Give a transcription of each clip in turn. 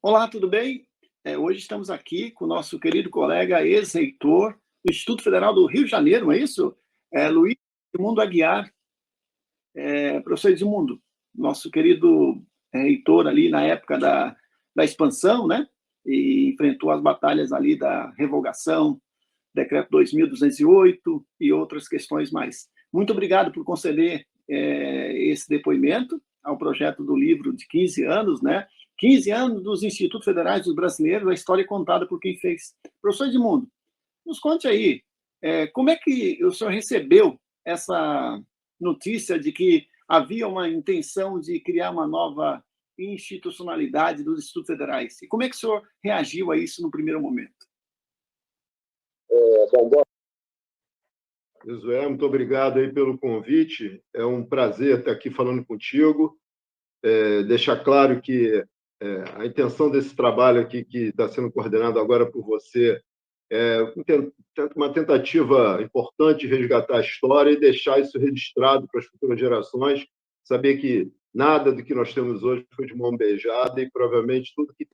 Olá, tudo bem? Hoje estamos aqui com o nosso querido colega ex-reitor do Instituto Federal do Rio de Janeiro, não é isso? Luiz Edmundo Aguiar, professor Edmundo, nosso querido reitor ali na época da expansão, né? E enfrentou as batalhas ali da revogação, decreto 2208 e outras questões mais. Muito obrigado por conceder esse depoimento ao projeto do livro de 15 anos, né? 15 anos dos Institutos Federais dos Brasileiros, a história contada por quem fez. Professor Edmundo, nos conte aí, como é que o senhor recebeu essa notícia de que havia uma intenção de criar uma nova institucionalidade dos Institutos Federais? E como é que o senhor reagiu a isso no primeiro momento? Bom, Josué, muito obrigado aí pelo convite. É um prazer estar aqui falando contigo. Deixar claro que a intenção desse trabalho aqui, que está sendo coordenado agora por você, é uma tentativa importante de resgatar a história e deixar isso registrado para as futuras gerações, saber que nada do que nós temos hoje foi de mão beijada e provavelmente tudo que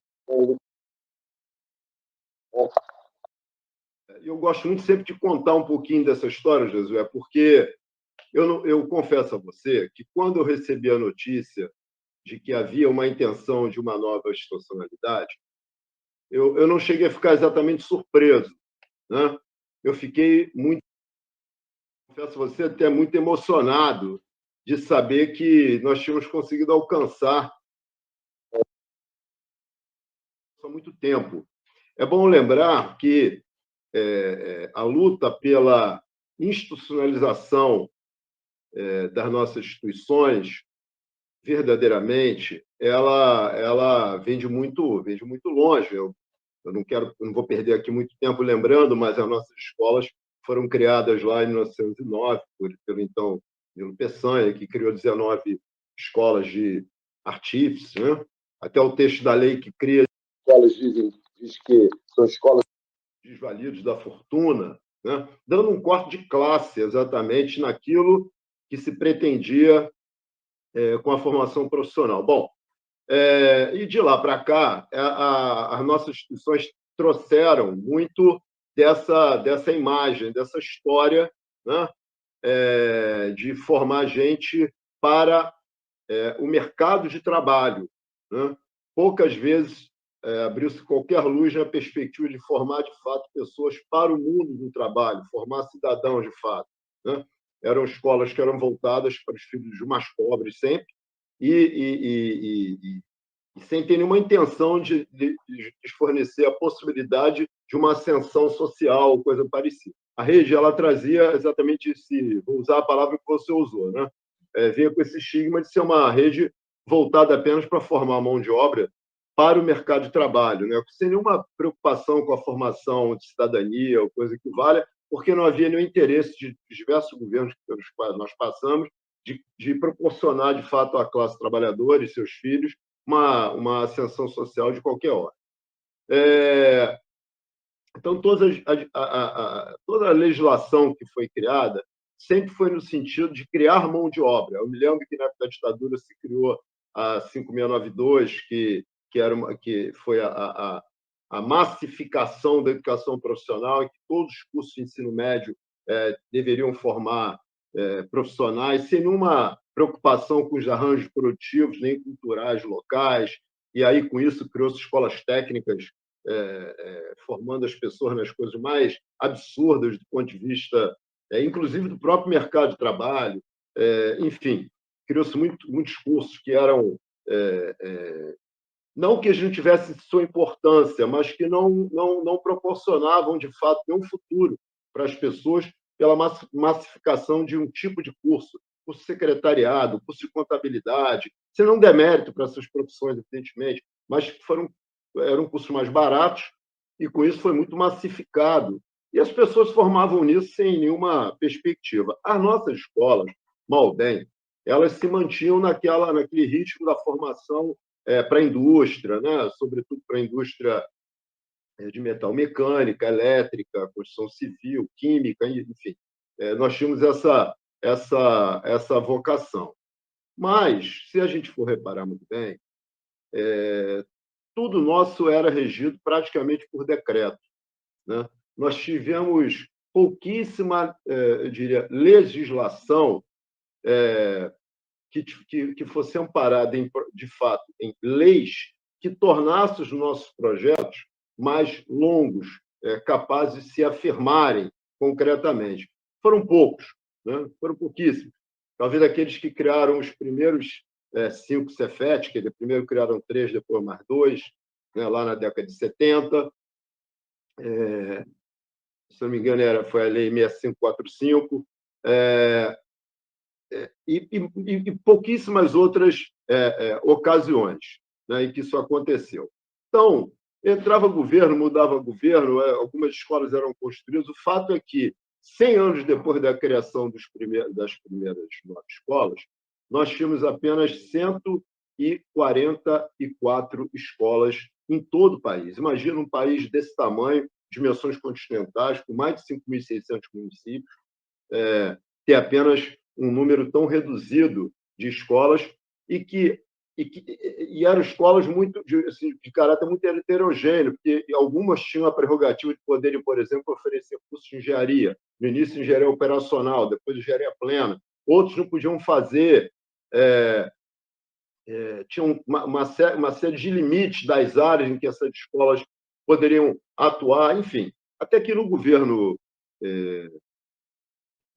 eu gosto muito sempre de contar um pouquinho dessa história, Josué, porque eu confesso a você que quando eu recebi a notícia de que havia uma intenção de uma nova institucionalidade, eu não cheguei a ficar exatamente surpreso, né? Eu fiquei muito, confesso a você, até muito emocionado de saber que nós tínhamos conseguido alcançar há muito tempo. É bom lembrar que a luta pela institucionalização das nossas instituições, verdadeiramente, ela vem de muito longe. Eu não vou perder aqui muito tempo lembrando, mas as nossas escolas foram criadas lá em 1909 pelo então Nilo Peçanha, que criou 19 escolas de artífices, né? Até o texto da lei que cria escolas diz que são escolas desvalidos da fortuna, né? Dando um corte de classe exatamente naquilo que se pretendia com a formação profissional. Bom, e de lá para cá, as nossas instituições trouxeram muito dessa imagem, dessa história, né? De formar gente para o mercado de trabalho, né? Poucas vezes abriu-se qualquer luz na perspectiva de formar, de fato, pessoas para o mundo do trabalho, formar cidadãos, de fato, né? Eram escolas que eram voltadas para os filhos dos mais pobres sempre, e sem ter nenhuma intenção de fornecer a possibilidade de uma ascensão social, coisa parecida. A rede ela trazia exatamente esse, vou usar a palavra que você usou, né? Vinha com esse estigma de ser uma rede voltada apenas para formar mão de obra para o mercado de trabalho, né? Sem nenhuma preocupação com a formação de cidadania ou coisa que valha, porque não havia nenhum interesse de diversos governos pelos quais nós passamos de proporcionar, de fato, à classe trabalhadora e seus filhos uma ascensão social de qualquer hora. Então, toda a legislação que foi criada sempre foi no sentido de criar mão de obra. Eu me lembro que, na época da ditadura, se criou a 5692, que foi a massificação da educação profissional, e que todos os cursos de ensino médio deveriam formar profissionais, sem nenhuma preocupação com os arranjos produtivos, nem culturais locais. E aí, com isso, criou-se escolas técnicas formando as pessoas nas coisas mais absurdas do ponto de vista, inclusive, do próprio mercado de trabalho. Enfim, criou-se muitos cursos que eram não que a gente tivesse sua importância, mas que não proporcionavam, de fato, nenhum futuro para as pessoas pela massificação de um tipo de curso secretariado, curso de contabilidade, sem não demérito para essas profissões, evidentemente, mas eram cursos mais baratos e, com isso, foi muito massificado. E as pessoas formavam nisso sem nenhuma perspectiva. As nossas escolas, mal bem, elas se mantinham naquele ritmo da formação para a indústria, né? Sobretudo para a indústria de metal mecânica, elétrica, construção civil, química, enfim. Nós tínhamos essa vocação. Mas, se a gente for reparar muito bem, tudo nosso era regido praticamente por decreto, né? Nós tivemos pouquíssima, eu diria, legislação que fosse amparada, de fato, em leis que tornassem os nossos projetos mais longos, capazes de se afirmarem concretamente. Foram poucos, né? Foram pouquíssimos. Talvez aqueles que criaram os primeiros 5 Cefet, que primeiro criaram 3, depois mais 2, né, lá na década de 70. Se não me engano, foi a Lei 6545. E pouquíssimas outras ocasiões, né, em que isso aconteceu. Então, entrava governo, mudava governo, algumas escolas eram construídas. O fato é que, 100 anos depois da criação das primeiras 9 escolas, nós tínhamos apenas 144 escolas em todo o país. Imagina um país desse tamanho, dimensões continentais, com mais de 5.600 municípios, ter apenas um número tão reduzido de escolas e eram escolas muito de caráter muito heterogêneo, porque algumas tinham a prerrogativa de poderem, por exemplo, oferecer cursos de engenharia, no início engenharia operacional, depois engenharia plena. Outros não podiam fazer, tinham uma série de limites das áreas em que essas escolas poderiam atuar, enfim. Até que no governo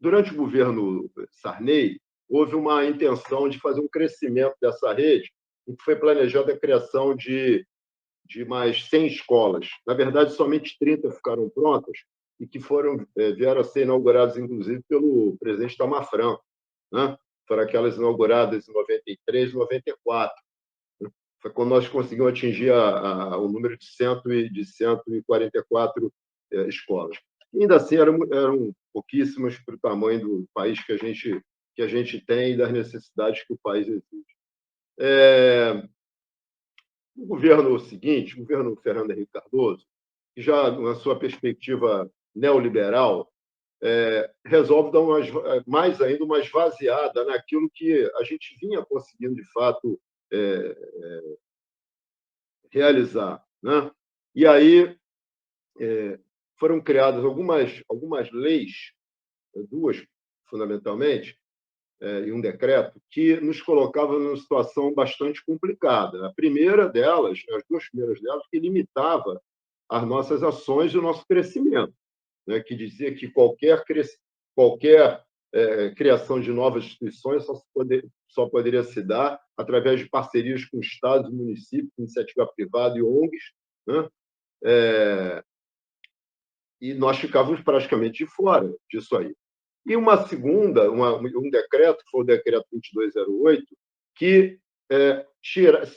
durante o governo Sarney, houve uma intenção de fazer um crescimento dessa rede, em que foi planejada a criação de mais 100 escolas. Na verdade, somente 30 ficaram prontas e que vieram a ser inauguradas, inclusive, pelo presidente Itamar Franco, né? Foram aquelas inauguradas em 93 e 94. Foi quando nós conseguimos atingir o número de 144 escolas. Ainda assim, eram pouquíssimas para o tamanho do país que a gente tem e das necessidades que o país exige. O governo seguinte, o governo Fernando Henrique Cardoso, que já, na sua perspectiva neoliberal, resolve dar mais ainda uma esvaziada naquilo que a gente vinha conseguindo, de fato, realizar, né? E aí foram criadas algumas leis, 2 fundamentalmente, e um decreto, que nos colocava numa situação bastante complicada. A primeira delas, as 2 primeiras delas, que limitava as nossas ações e o nosso crescimento, né? Que dizia que qualquer criação de novas instituições só poderia se dar através de parcerias com estados, municípios, iniciativa privada e ONGs, né? E nós ficávamos praticamente de fora disso aí. E uma segunda, um decreto, que foi o decreto 2208, que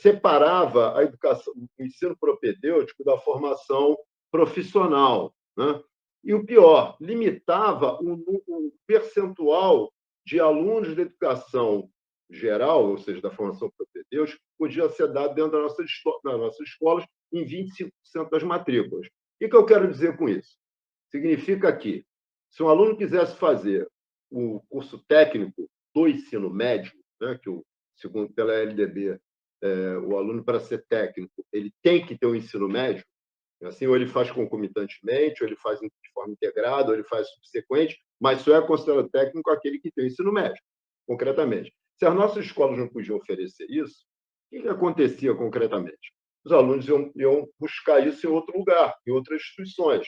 separava a educação, o ensino propedêutico da formação profissional, né? E o pior, limitava um percentual de alunos da educação geral, ou seja, da formação propedêutica, que podia ser dado dentro das nossas escolas em 25% das matrículas. O que eu quero dizer com isso? Significa que, se um aluno quisesse fazer o curso técnico do ensino médio, né, que, segundo pela LDB, o aluno, para ser técnico, ele tem que ter o ensino médio, assim, ou ele faz concomitantemente, ou ele faz de forma integrada, ou ele faz subsequente, mas só é considerado técnico aquele que tem o ensino médio, concretamente. Se as nossas escolas não podiam oferecer isso, o que acontecia concretamente? Os alunos iam buscar isso em outro lugar, em outras instituições.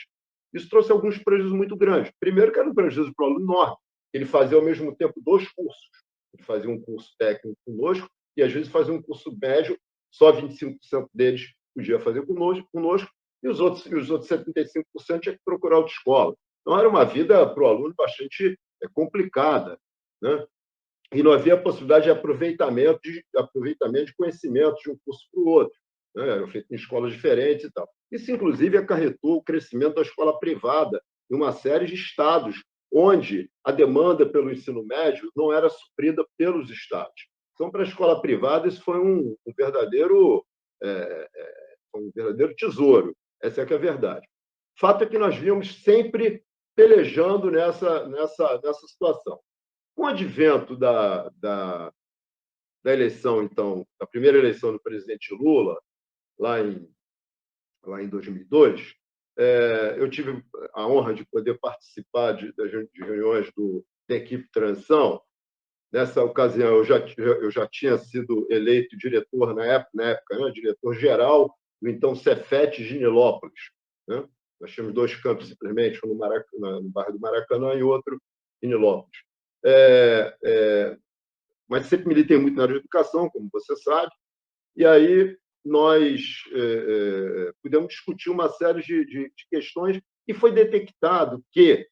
Isso trouxe alguns prejuízos muito grandes. Primeiro, que era um prejuízo para o aluno enorme. Ele fazia, ao mesmo tempo, 2 cursos. Ele fazia um curso técnico conosco e, às vezes, fazia um curso médio, só 25% deles podia fazer conosco, e os outros 75% tinha que procurar outra escola. Então, era uma vida para o aluno bastante complicada, né? E não havia possibilidade de aproveitamento de conhecimentos de um curso para o outro, né? Eram feitos em escolas diferentes e tal. Isso, inclusive, acarretou o crescimento da escola privada em uma série de estados, onde a demanda pelo ensino médio não era suprida pelos estados. Então, para a escola privada, isso foi um verdadeiro tesouro. Essa é que é a verdade. O fato é que nós víamos sempre pelejando nessa situação. Com o advento da eleição, então, da primeira eleição do presidente Lula, lá em 2002, eu tive a honra de poder participar de reuniões da equipe de transição. Nessa ocasião, eu já tinha sido eleito diretor, na época, né, diretor-geral do então Cefet Ginilópolis. Né? Nós tínhamos dois campos, simplesmente, um no bairro do Maracanã e outro em Nilópolis. Mas sempre militei muito na área de educação, como você sabe, e aí nós pudemos discutir uma série de questões e foi detectado que,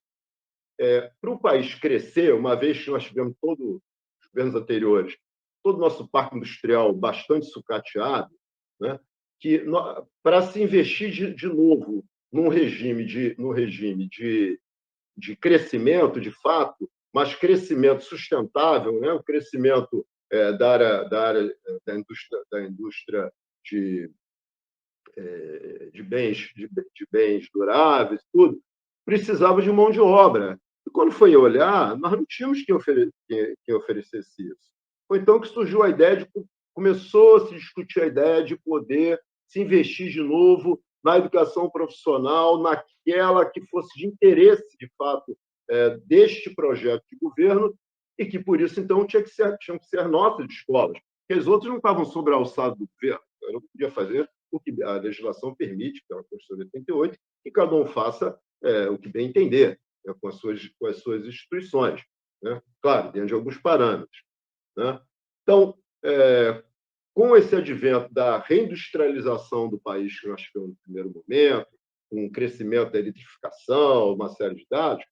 para o país crescer, uma vez que nós tivemos todos os governos anteriores, todo o nosso parque industrial bastante sucateado, né, que para se investir de novo num regime de crescimento, de fato, mas crescimento sustentável, né, o crescimento da indústria de, de bens duráveis, tudo, precisava de mão de obra. E quando foi olhar, nós não tínhamos quem oferecesse isso. Foi então que surgiu a ideia começou a se discutir a ideia de poder se investir de novo na educação profissional, naquela que fosse de interesse, de fato, deste projeto de governo, e que, por isso, então, tinham que ser nossas escolas, porque as outras não estavam sobre a alçada do governo. Eu não podia fazer o que a legislação permite, pela Constituição de 88, que cada um faça o que bem entender, né, com as suas instituições. Né? Claro, dentro de alguns parâmetros. Né? Então, com esse advento da reindustrialização do país que nós tivemos no primeiro momento, com o crescimento da eletrificação, uma série de dados,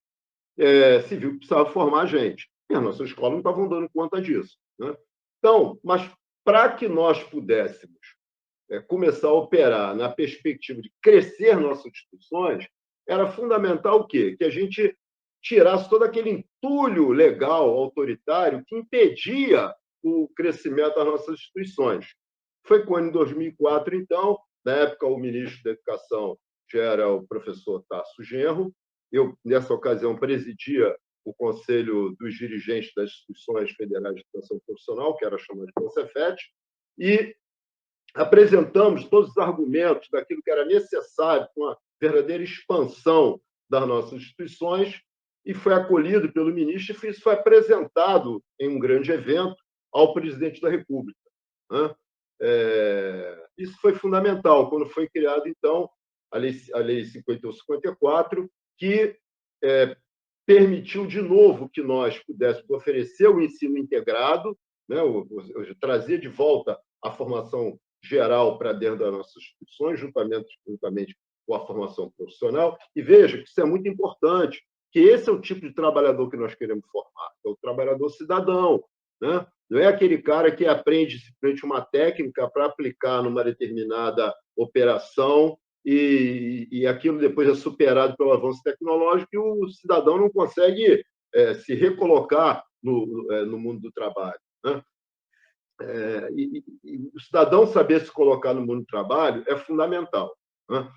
se viu que precisava formar gente. E as nossas escolas não estavam dando conta disso. Né? Então, mas para que nós pudéssemos começar a operar na perspectiva de crescer nossas instituições, era fundamental o quê? Que a gente tirasse todo aquele entulho legal, autoritário, que impedia o crescimento das nossas instituições. Foi quando, em 2004, então, na época, o ministro da Educação já era o professor Tasso Genro. Eu, nessa ocasião, presidia o Conselho dos Dirigentes das Instituições Federais de Educação Profissional, que era chamado de CONCEFET, e apresentamos todos os argumentos daquilo que era necessário com a verdadeira expansão das nossas instituições, e foi acolhido pelo ministro, e isso foi apresentado em um grande evento ao presidente da República. Né? Isso foi fundamental, quando foi criada, então, a Lei 5154, que permitiu, de novo, que nós pudéssemos oferecer o ensino integrado, né? Trazer de volta a formação geral para dentro das nossas instituições, juntamente com a formação profissional. E veja que isso é muito importante, que esse é o tipo de trabalhador que nós queremos formar, é o trabalhador cidadão. Né? Não é aquele cara que aprende simplesmente uma técnica para aplicar numa determinada operação e aquilo depois é superado pelo avanço tecnológico e o cidadão não consegue se recolocar no mundo do trabalho. Né? E o cidadão saber se colocar no mundo do trabalho é fundamental. Né?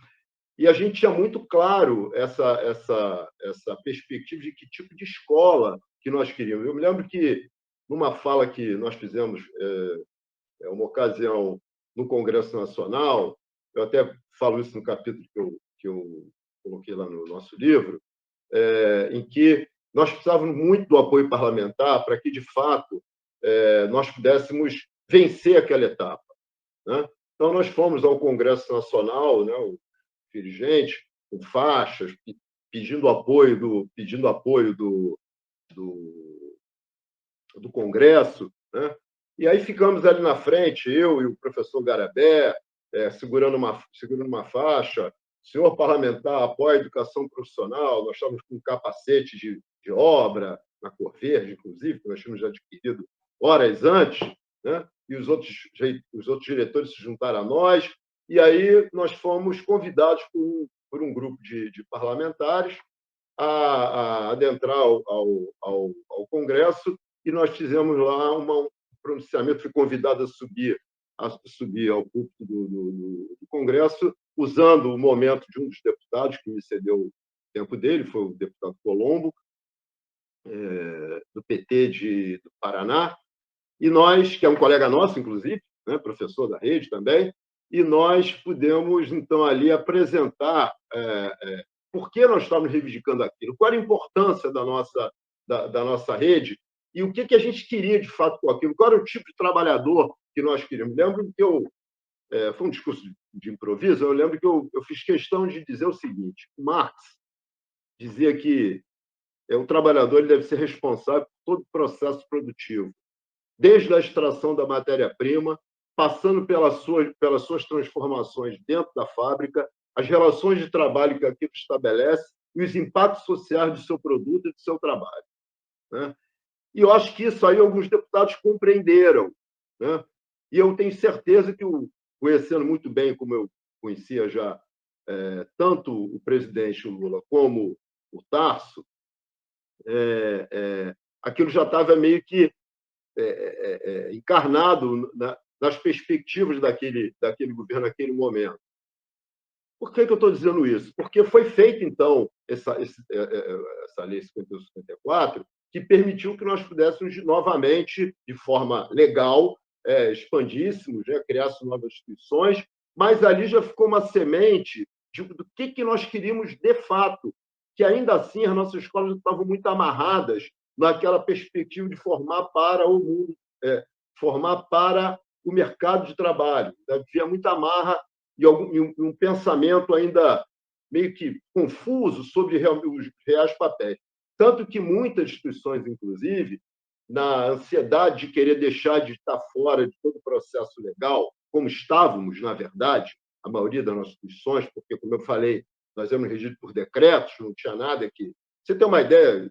E a gente tinha muito claro essa perspectiva de que tipo de escola que nós queríamos. Eu me lembro que, numa fala que nós fizemos, uma ocasião no Congresso Nacional, eu até falo isso no capítulo que eu coloquei lá no nosso livro, em que nós precisávamos muito do apoio parlamentar para que, de fato, nós pudéssemos vencer aquela etapa. Né? Então, nós fomos ao Congresso Nacional, né, o dirigente, com faixas, pedindo apoio do Congresso. Né? E aí ficamos ali na frente, eu e o professor Garabé, segurando uma faixa. Senhor parlamentar, apoia a educação profissional. Nós estávamos com um capacete de obra, na cor verde, inclusive, que nós tínhamos adquirido horas antes, né? E os outros diretores se juntaram a nós, e aí nós fomos convidados por um grupo de parlamentares a adentrar ao Congresso, e nós fizemos lá um pronunciamento, fui convidado a subir ao púlpito do Congresso, usando o momento de um dos deputados que me cedeu o tempo dele, foi o deputado Colombo, do PT do Paraná, e nós, que é um colega nosso, inclusive, né, professor da rede também, e nós pudemos, então, ali apresentar por que nós estávamos reivindicando aquilo, qual era a importância da nossa rede e o que a gente queria, de fato, com aquilo, qual era o tipo de trabalhador que nós queríamos. Lembro que foi um discurso de improviso, eu lembro que eu fiz questão de dizer o seguinte: Marx dizia que o trabalhador ele deve ser responsável por todo o processo produtivo, desde a extração da matéria-prima, passando pelas suas transformações dentro da fábrica, as relações de trabalho que aquilo estabelece e os impactos sociais do seu produto e do seu trabalho, né? E eu acho que isso aí alguns deputados compreenderam, né? E eu tenho certeza que, conhecendo muito bem, como eu conhecia já, tanto o presidente Lula como o Tarso, aquilo já estava meio que encarnado nas perspectivas daquele governo naquele momento. Por que eu estou dizendo isso? Porque foi feita, então, essa Lei 51/54, que permitiu que nós pudéssemos, novamente, de forma legal, expandíssemos, criássemos novas instituições, mas ali já ficou uma semente do que nós queríamos de fato, que ainda assim as nossas escolas estavam muito amarradas naquela perspectiva de formar para o mundo, formar para o mercado de trabalho. Havia muita amarra e um pensamento ainda meio que confuso sobre os reais papéis. Tanto que muitas instituições, inclusive, na ansiedade de querer deixar de estar fora de todo o processo legal, como estávamos, na verdade, a maioria das nossas instituições, porque, como eu falei, nós éramos regidos por decretos, não tinha nada que... Você tem uma ideia?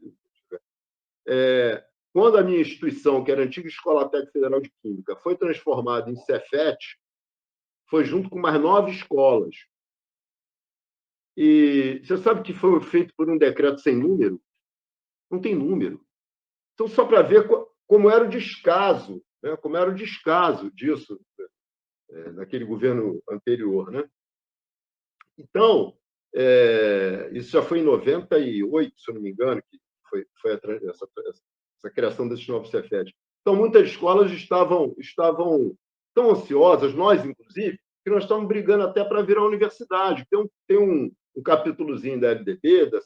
Quando a minha instituição, que era a antiga Escola Técnica Federal de Química, foi transformada em Cefet, foi junto com mais 9 escolas. E você sabe que foi feito por um decreto sem número? Não tem número. Então, só para ver como era o descaso, né? Como era o descaso disso naquele governo anterior, né? Então, isso já foi em 98, se eu não me engano, que foi essa criação desses novos Cefet. Então, muitas escolas estavam tão ansiosas, nós, inclusive, que nós estamos brigando até para virar universidade. Tem um capítulozinho da LDB, da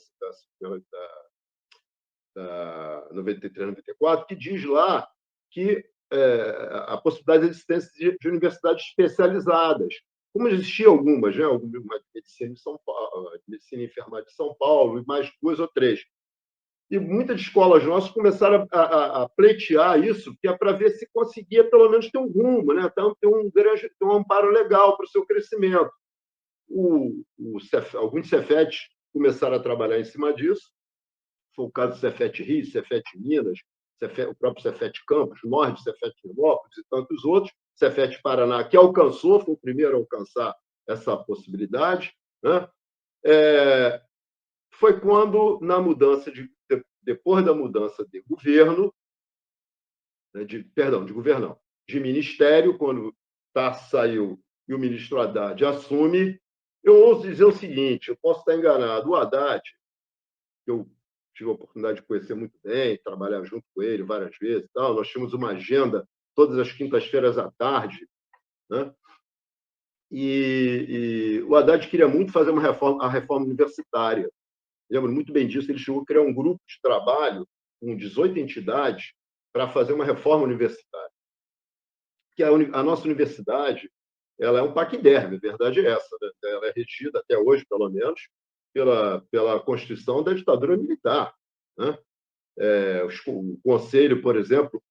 93, 94, que diz lá que a possibilidade de existência de universidades especializadas, como existiam algumas, né? Alguma de medicina de São Paulo, medicina e enfermagem de São Paulo, e mais 2 ou 3. E muitas escolas nossas começaram a pleitear isso, que é para ver se conseguia pelo menos ter um rumo, né? Ter um amparo legal para o seu crescimento. Alguns Cefetes começaram a trabalhar em cima disso. Foi o caso do Cefet Rio, Cefet Minas, o próprio Cefet Campos, Norte, Cefet Nilópolis e tantos outros. Cefet Paraná, que alcançou, foi o primeiro a alcançar essa possibilidade, né? Foi quando, depois da mudança de governo, de ministério, quando Tarso saiu e o ministro Haddad assume, eu ouso dizer o seguinte: eu posso estar enganado, o Haddad, que eu tive a oportunidade de conhecer muito bem, trabalhar junto com ele várias vezes, tal, nós tínhamos uma agenda todas as quintas-feiras à tarde, né? E o Haddad queria muito fazer a reforma universitária. Lembro muito bem disso. Ele chegou a criar um grupo de trabalho com 18 entidades para fazer uma reforma universitária. Que a nossa universidade, ela é um paquiderme, a verdade é essa, né? Ela é regida, até hoje, pelo menos, pela Constituição da ditadura militar, né? O Conselho, por exemplo,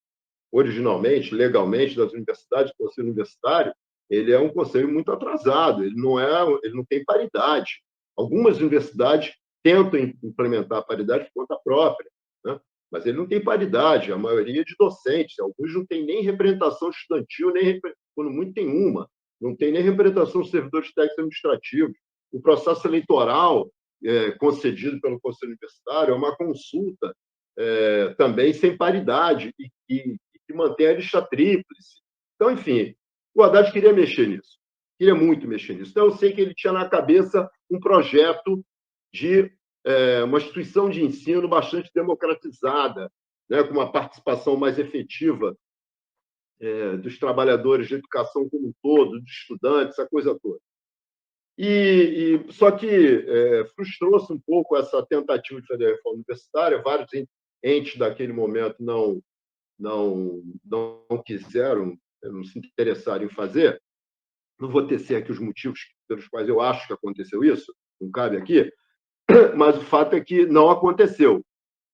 originalmente, legalmente, das universidades, o Conselho Universitário, ele é um conselho muito atrasado, ele não tem paridade. Algumas universidades tentam implementar a paridade por conta própria, né? Mas ele não tem paridade, a maioria é de docentes, alguns não têm nem representação estudantil, quando muito tem uma, não tem nem representação dos servidores técnicos administrativos. O processo eleitoral concedido pelo Conselho Universitário é uma consulta também sem paridade e que mantém a lista tríplice. Então, enfim, o Haddad queria mexer nisso, queria muito mexer nisso. Então, eu sei que ele tinha na cabeça um projeto de uma instituição de ensino bastante democratizada, né, com uma participação mais efetiva dos trabalhadores de educação como um todo, dos estudantes, a coisa toda. Só que frustrou-se um pouco essa tentativa de fazer a reforma universitária, vários entes daquele momento não quiseram, não se interessaram em fazer. Não vou tecer aqui os motivos pelos quais eu acho que aconteceu isso, não cabe aqui, mas o fato é que não aconteceu.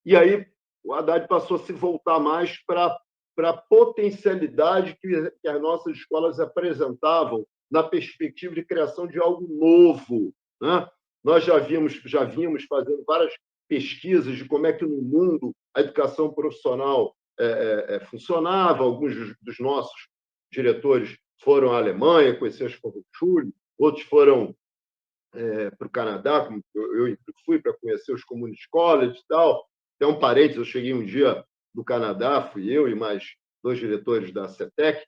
E aí o Haddad passou a se voltar mais para a potencialidade que as nossas escolas apresentavam na perspectiva de criação de algo novo, né? Nós já vínhamos fazendo várias pesquisas de como é que no mundo a educação profissional funcionava. Alguns dos nossos diretores foram à Alemanha, conhecer as Fachhochschulen, outros foram para o Canadá, como eu fui para conhecer os community colleges e tal. Até um parênteses, eu cheguei um dia do Canadá, fui eu e mais 2 diretores da CETEC,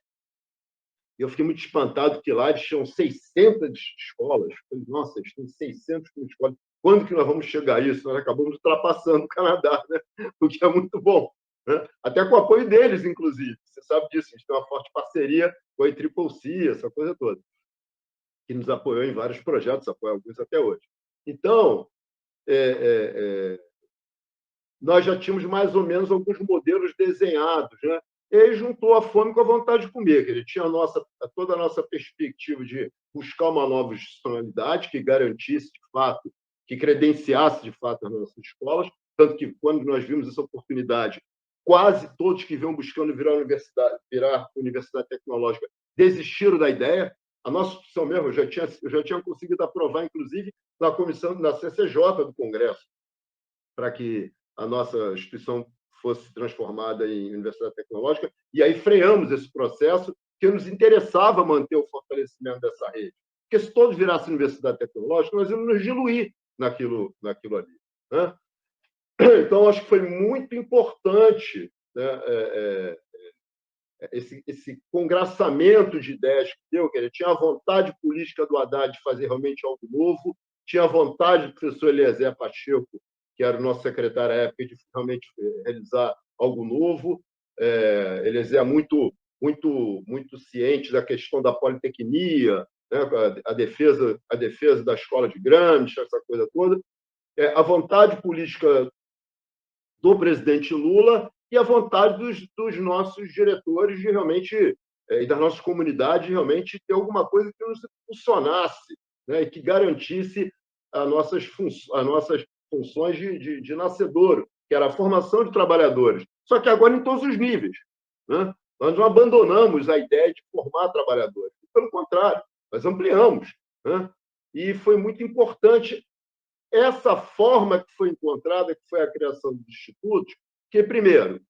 e eu fiquei muito espantado que lá eles tinham 600 escolas. Eu falei, nossa, eles têm 600 escolas. Quando que nós vamos chegar a isso? Nós acabamos ultrapassando o Canadá, né? O que é muito bom, né? Até com o apoio deles, inclusive. Você sabe disso, a gente tem uma forte parceria com a IEEE, essa coisa toda, que nos apoiou em vários projetos, apoia alguns até hoje. Então, nós já tínhamos mais ou menos alguns modelos desenhados, né? E aí juntou a fome com a vontade de comer, que ele tinha toda a nossa perspectiva de buscar uma nova institucionalidade que garantisse, de fato, que credenciasse, de fato, as nossas escolas, tanto que, quando nós vimos essa oportunidade, quase todos que vinham buscando virar universidade tecnológica desistiram da ideia. A nossa instituição mesmo, eu já tinha conseguido aprovar, inclusive, na comissão, na CCJ do Congresso, para que a nossa instituição fosse transformada em universidade tecnológica, e aí freamos esse processo, que nos interessava manter o fortalecimento dessa rede. Porque se todos virassem universidade tecnológica, nós íamos nos diluir naquilo ali, né? Então, acho que foi muito importante, né, esse congraçamento de ideias que deu, que ele tinha a vontade política do Haddad de fazer realmente algo novo, tinha a vontade do professor Eliezer Pacheco, que era o nosso secretário à época, de realmente realizar algo novo. Eliezer é muito ciente da questão da politecnia, né, a defesa da escola de Gramsci, essa coisa toda. A vontade política do presidente Lula e a vontade dos nossos diretores de realmente, e das nossas comunidades, de realmente ter alguma coisa que nos funcionasse, né, e que garantisse as nossas funções de nascedouro, que era a formação de trabalhadores. Só que agora em todos os níveis, né? Nós não abandonamos a ideia de formar trabalhadores. Pelo contrário, nós ampliamos, né? E foi muito importante essa forma que foi encontrada, que foi a criação dos institutos, que, primeiro,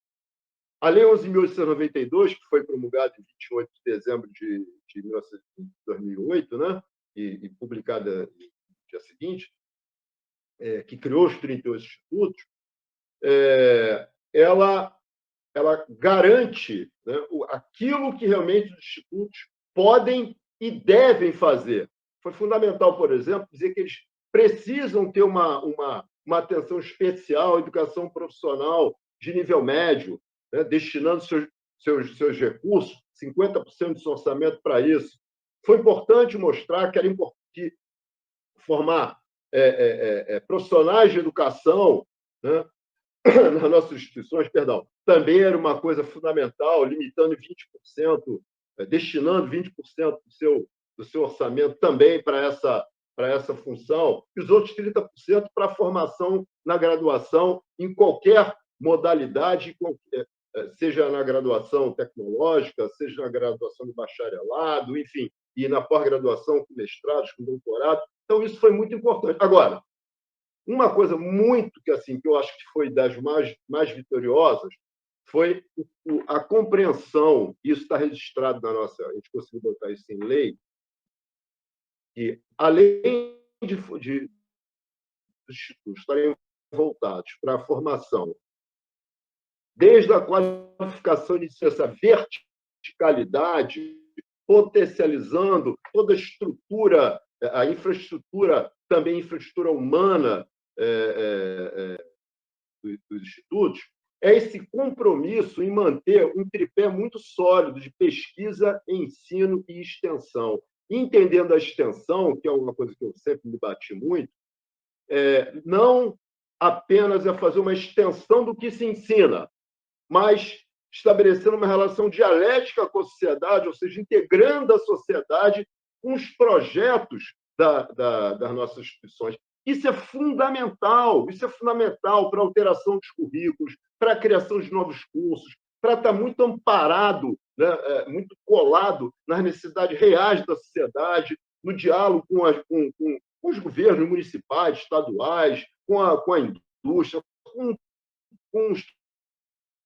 a Lei 11.892, que foi promulgada em 28 de dezembro de 2008, né? e publicada no dia seguinte, que criou os 38 institutos, ela garante, né, aquilo que realmente os institutos podem e devem fazer. Foi fundamental, por exemplo, dizer que eles precisam ter uma atenção especial à educação profissional de nível médio, né, destinando seus recursos, 50% do seu orçamento para isso. Foi importante mostrar que era importante formar profissionais de educação, né, nas nossas instituições, também era uma coisa fundamental, limitando 20%, destinando 20% do seu orçamento também para essa função, e os outros 30% para a formação na graduação, em qualquer modalidade, seja na graduação tecnológica, seja na graduação de bacharelado, enfim, e na pós-graduação com mestrados, com doutorado. Então, isso foi muito importante. Agora, uma coisa muito que eu acho que foi das mais vitoriosas foi a compreensão, isso está registrado na nossa, a gente conseguiu botar isso em lei, que além dos institutos estarem voltados para a formação, desde a qualificação de essa verticalidade, potencializando toda a estrutura, a infraestrutura, também infraestrutura humana, dos institutos, é esse compromisso em manter um tripé muito sólido de pesquisa, ensino e extensão. Entendendo a extensão, que é uma coisa que eu sempre me bati muito, não apenas é fazer uma extensão do que se ensina, mas estabelecendo uma relação dialética com a sociedade, ou seja, integrando a sociedade com os projetos das nossas instituições. Isso é fundamental para a alteração dos currículos, para a criação de novos cursos, para estar muito amparado, né, muito colado nas necessidades reais da sociedade, no diálogo com os governos municipais, estaduais, com a indústria, com os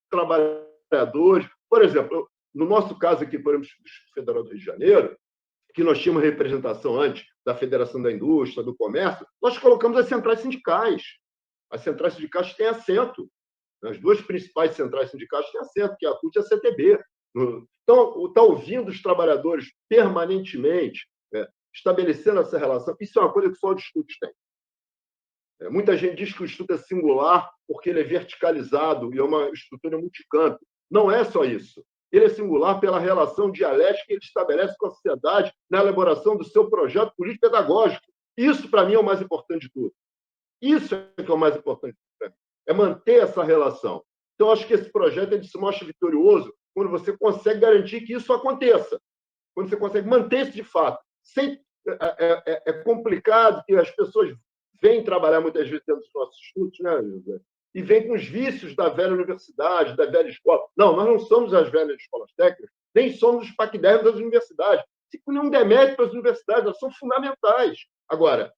trabalhadores. Por exemplo, no nosso caso aqui, por exemplo, do Instituto Federal do Rio de Janeiro, que nós tínhamos representação antes da Federação da Indústria, do Comércio, nós colocamos as centrais sindicais. As centrais sindicais têm assento. As duas principais centrais sindicais têm assento, que é a CUT e a CTB. Então, está ouvindo os trabalhadores permanentemente, estabelecendo essa relação, isso é uma coisa que só os institutos têm. Muita gente diz que o instituto é singular porque ele é verticalizado e é uma estrutura multicampo. Não é só isso. Ele é singular pela relação dialética que ele estabelece com a sociedade na elaboração do seu projeto político-pedagógico. Isso, para mim, é o mais importante de tudo. Isso é que é o mais importante para mim. É manter essa relação. Então, acho que esse projeto ele se mostra vitorioso quando você consegue garantir que isso aconteça. Quando você consegue manter isso de fato. É complicado que as pessoas vêm trabalhar muitas vezes dentro dos nossos estudos, né, José? E vem com os vícios da velha universidade, da velha escola. Não, nós não somos as velhas escolas técnicas, nem somos os paquidermos das universidades. Se nenhum demérito para as universidades, elas são fundamentais. Agora,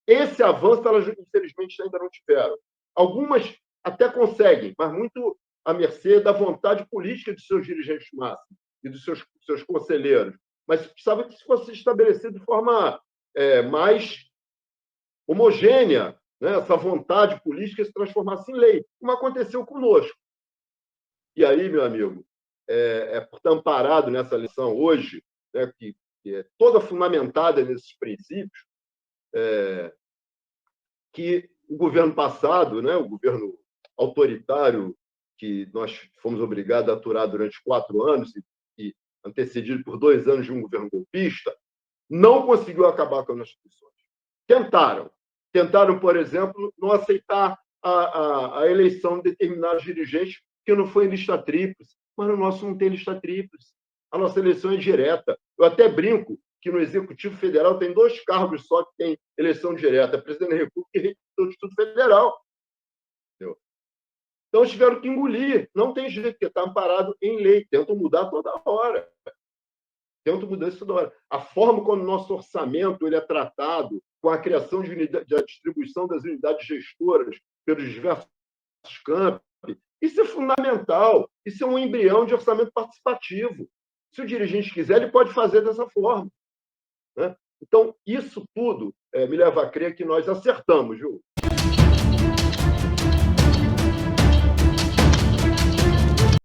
esse avanço elas, infelizmente, ainda não tiveram. Algumas até conseguem, mas muito à mercê da vontade política de seus dirigentes máximos e dos seus conselheiros. Mas precisava que isso fosse estabelecido de forma mais homogênea, né? Essa vontade política se transformasse em lei, como aconteceu conosco. E aí, meu amigo, por estar amparado nessa lição hoje, né, que é toda fundamentada nesses princípios, que o governo passado, né, o governo autoritário que nós fomos obrigados a aturar durante 4 anos e antecedido por 2 anos de um governo golpista, não conseguiu acabar com as instituições. Tentaram, por exemplo, não aceitar a eleição de determinados dirigentes que não foi em lista tríplice, mas no nosso não tem lista tríplice. A nossa eleição é direta. Eu até brinco que no Executivo Federal tem 2 cargos só que tem eleição direta, presidente da República e reitor do Instituto Federal. Entendeu? Então, eles tiveram que engolir. Não tem jeito, porque está amparado em lei. Tentam mudar toda hora. Tentam mudar isso toda hora. A forma como o nosso orçamento ele é tratado, com a criação da distribuição das unidades gestoras pelos diversos campos, isso é fundamental. Isso é um embrião de orçamento participativo. Se o dirigente quiser, ele pode fazer dessa forma. Né? Então, isso tudo me leva a crer que nós acertamos, viu?